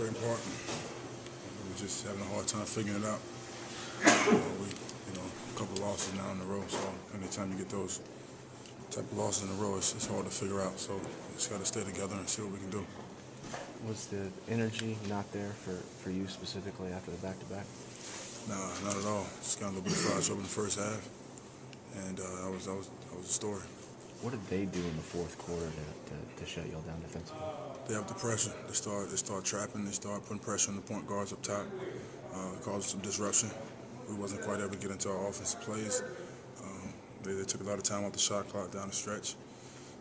very important. We're just having a hard time figuring it out. A couple losses now in a row, so anytime you get those type of losses in a row, it's hard to figure out. So we just got to stay together and see what we can do. Was the energy not there for you specifically after the back-to-back? No, not at all. Just got a little bit of fried trouble in the first half, and that was the story. What did they do in the fourth quarter to shut y'all down defensively? They have the pressure. They start trapping. They start putting pressure on the point guards up top, causing some disruption. We wasn't quite able to get into our offensive plays. They took a lot of time off the shot clock down the stretch,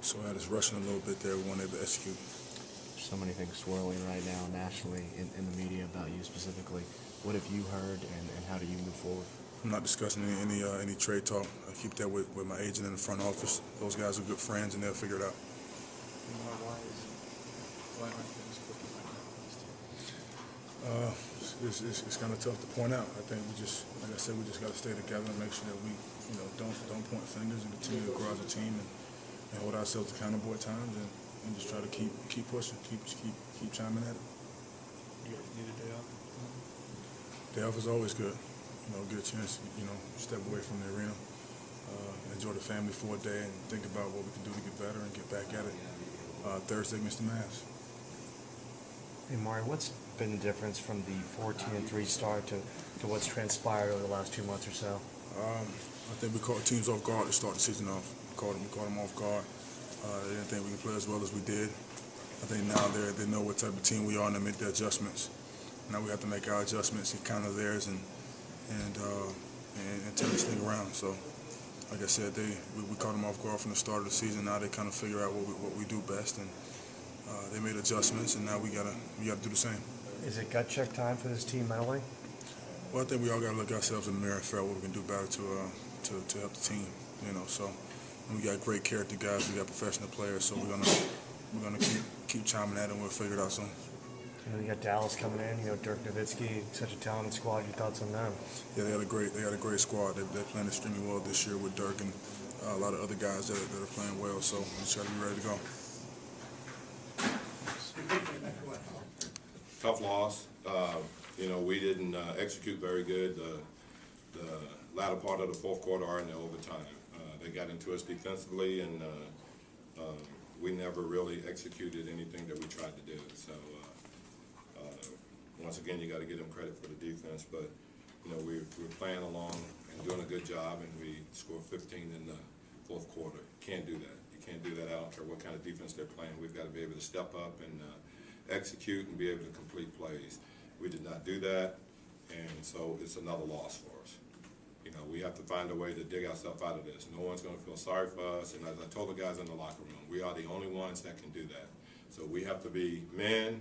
so we had us rushing a little bit there. We weren't able to execute. There's so many things swirling right now nationally in the media about you specifically. What have you heard, and how do you move forward? I'm not discussing any trade talk. I keep that with my agent in the front office. Those guys are good friends, and they'll figure it out. It's kind of tough to point out. I think like I said, we just got to stay together and make sure that we, don't point fingers and continue to grow as a team and hold ourselves accountable at times and just try to keep pushing, keep chiming at it. You need a day off? Day off is always good. Get a chance, step away from the arena, enjoy the family for a day, and think about what we can do to get better and get back at it Thursday against the Mavs. Hey, Amare, what's been the difference from the 14-3 start to what's transpired over the last 2 months or so? I think we caught teams off guard to start the season off. We caught them off guard. They didn't think we could play as well as we did. I think now they know what type of team we are and they make their adjustments. Now we have to make our adjustments and counter theirs and turn this thing around. So, like I said, we caught them off guard from the start of the season. Now they kind of figure out what we do best, and they made adjustments, and now we gotta do the same. Is it gut check time for this team mentally? Well, I think we all gotta look ourselves in the mirror and figure out what we can do better to help the team. So and we got great character guys. We got professional players. So we're gonna keep chiming at it, and we'll figure it out soon. You got Dallas coming in. Dirk Nowitzki, such a talented squad. Your thoughts on them? Yeah, they had a great squad. They're playing extremely well this year with Dirk and a lot of other guys that are playing well. So we just got to be ready to go. Tough loss. We didn't execute very good the latter part of the fourth quarter or in the overtime. They got into us defensively, and we never really executed anything that we tried to do. So once again, you got to give them credit for the defense. But we're playing along and doing a good job, and we scored 15 in the fourth quarter. Can't do that. You can't do that. I don't care what kind of defense they're playing. We've got to be able to step up and execute and be able to complete plays. We did not do that, and so it's another loss for us. We have to find a way to dig ourselves out of this. No one's going to feel sorry for us, and as I told the guys in the locker room, we are the only ones that can do that. So we have to be men.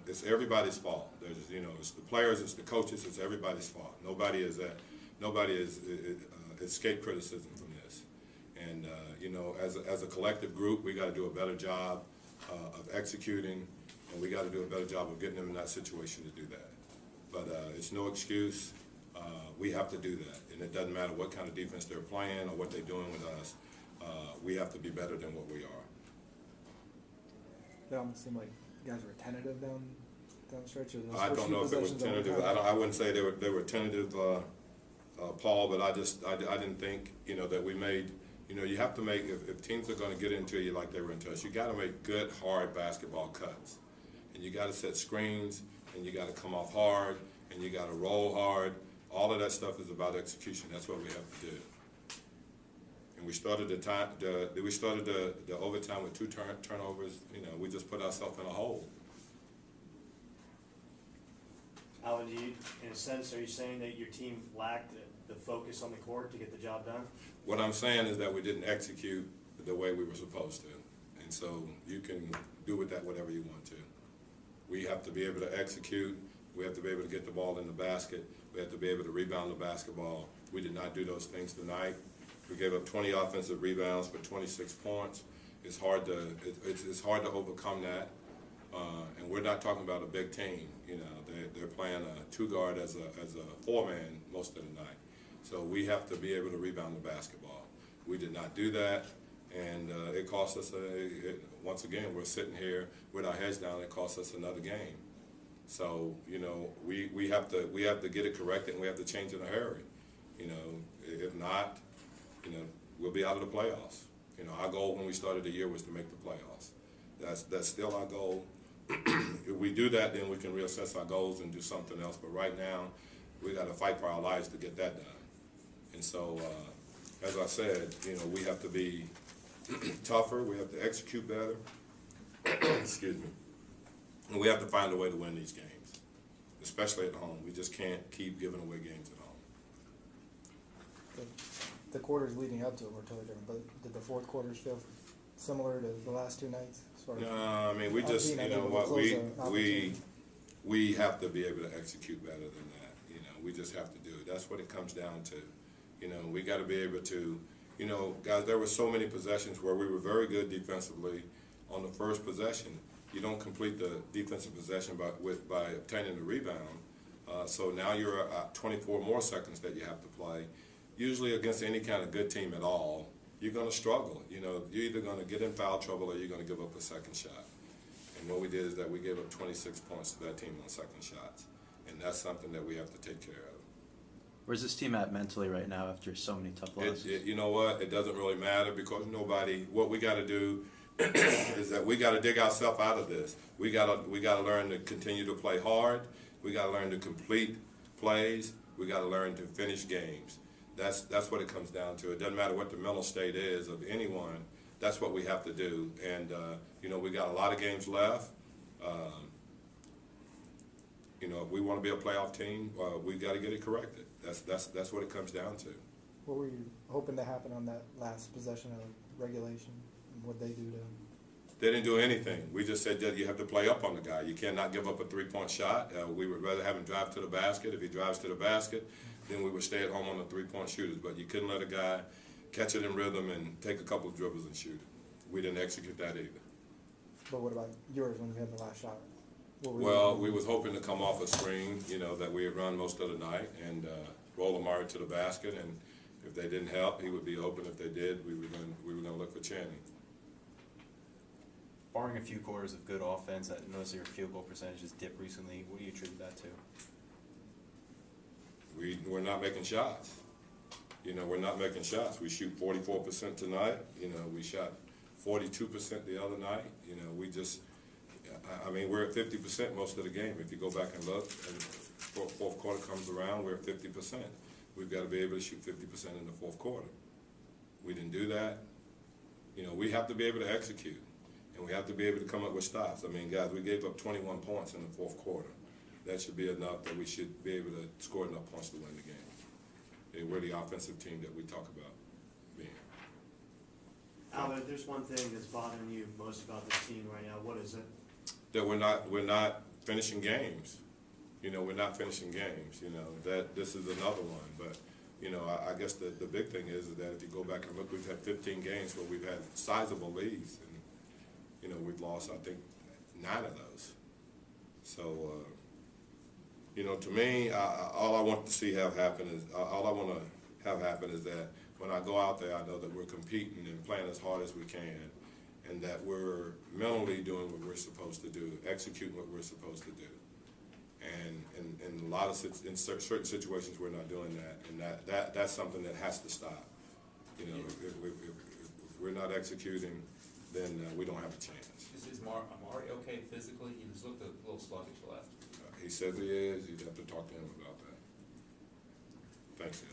It's everybody's fault. It's the players, it's the coaches, it's everybody's fault. Nobody is escape criticism from this. And as a collective group, we got to do a better job of executing, and we got to do a better job of getting them in that situation to do that. But it's no excuse. We have to do that, and it doesn't matter what kind of defense they're playing or what they're doing with us. We have to be better than what we are. It almost seemed like you guys were tentative down the stretch. I don't know if it was tentative. I wouldn't say they were tentative, Paul. But I didn't think that we made. You have to make if teams are going to get into you like they were into us. You got to make good, hard basketball cuts, and you got to set screens, and you got to come off hard, and you got to roll hard. All of that stuff is about execution. That's what we have to do. And we started the overtime with 2 turnovers. We just put ourselves in a hole. Alvin, in a sense, are you saying that your team lacked the focus on the court to get the job done? What I'm saying is that we didn't execute the way we were supposed to. And so you can do with that whatever you want to. We have to be able to execute. We have to be able to get the ball in the basket. We have to be able to rebound the basketball. We did not do those things tonight. We gave up 20 offensive rebounds for 26 points. It's hard to overcome that. And we're not talking about a big team. They're playing a 2-guard as a 4-man most of the night. So we have to be able to rebound the basketball. We did not do that, and it cost us once again, we're sitting here with our heads down. It cost us another game. So, you know, we have to get it corrected, and we have to change in a hurry. You know, if not, you know, we'll be out of the playoffs. You know, our goal when we started the year was to make the playoffs. That's still our goal. If we do that, then we can reassess our goals and do something else. But right now, we got to fight for our lives to get that done. And so, as I said, you know, we have to be tougher. We have to execute better. Excuse me. And we have to find a way to win these games, especially at home. We just can't keep giving away games at home. The quarters leading up to it were totally different, but did the fourth quarters feel similar to the last two nights? As far as No, I mean, we just, you know what, we have to be able to execute better than that. You know, we just have to do it. That's what it comes down to. You know, we got to be able to, you know, guys, there were so many possessions where we were very good defensively on the first possession. You don't complete the defensive possession by obtaining the rebound. So now you're at 24 more seconds that you have to play. Usually against any kind of good team at all, you're going to struggle. You know, you're either going to get in foul trouble or you're going to give up a second shot. And what we did is that we gave up 26 points to that team on second shots. And that's something that we have to take care of. Where's this team at mentally right now after so many tough losses? You know what? It doesn't really matter because what we got to do is that we got to dig ourselves out of this. We got to learn to continue to play hard. We got to learn to complete plays. We got to learn to finish games. That's what it comes down to. It doesn't matter what the mental state is of anyone. That's what we have to do. And you know, we got a lot of games left. You know, if we want to be a playoff team, we got to get it corrected. That's what it comes down to. What were you hoping to happen on that last possession of regulation? What'd they do to him? They didn't do anything. We just said that you have to play up on the guy. You cannot give up a three-point shot. We would rather have him drive to the basket. If he drives to the basket, then we would stay at home on the three-point shooters. But you couldn't let a guy catch it in rhythm and take a couple of dribbles and shoot it. We didn't execute that either. But what about yours when you had the last shot? Well, we was hoping to come off a screen, you know, that we had run most of the night and roll Amare to the basket. And if they didn't help, he would be open. If they did, we were going to look for Channing. Barring a few quarters of good offense, I noticed your field goal percentage has dipped recently. What do you attribute that to? We're not making shots. You know, we're not making shots. We shoot 44% tonight. You know, we shot 42% the other night. You know, we just, I mean, we're at 50% most of the game. If you go back and look, and fourth quarter comes around, we're at 50%. We've got to be able to shoot 50% in the fourth quarter. We didn't do that. You know, we have to be able to execute, and we have to be able to come up with stops. I mean, guys, we gave up 21 points in the fourth quarter. That should be enough that we should be able to score enough points to win the game. And we're the offensive team that we talk about being. Alvin, if there's one thing that's bothering you most about this team right now, what is it? That we're not finishing games. You know, we're not finishing games. You know, that this is another one. But, you know, I guess the big thing is that if you go back and look, we've had 15 games where we've had sizable leads. And, you know, we've lost, I think, 9 of those. So, you know, to me, all I want to see have happen is, all I want to have happen is that when I go out there, I know that we're competing and playing as hard as we can, and that we're mentally doing what we're supposed to do, executing what we're supposed to do. And in a lot of in certain situations, we're not doing that, and that's something that has to stop. You know, if we're not executing, then we don't have a chance. Is Amare okay physically? He just looked a little sluggish last. He says he is. You'd have to talk to him about that. Thanks,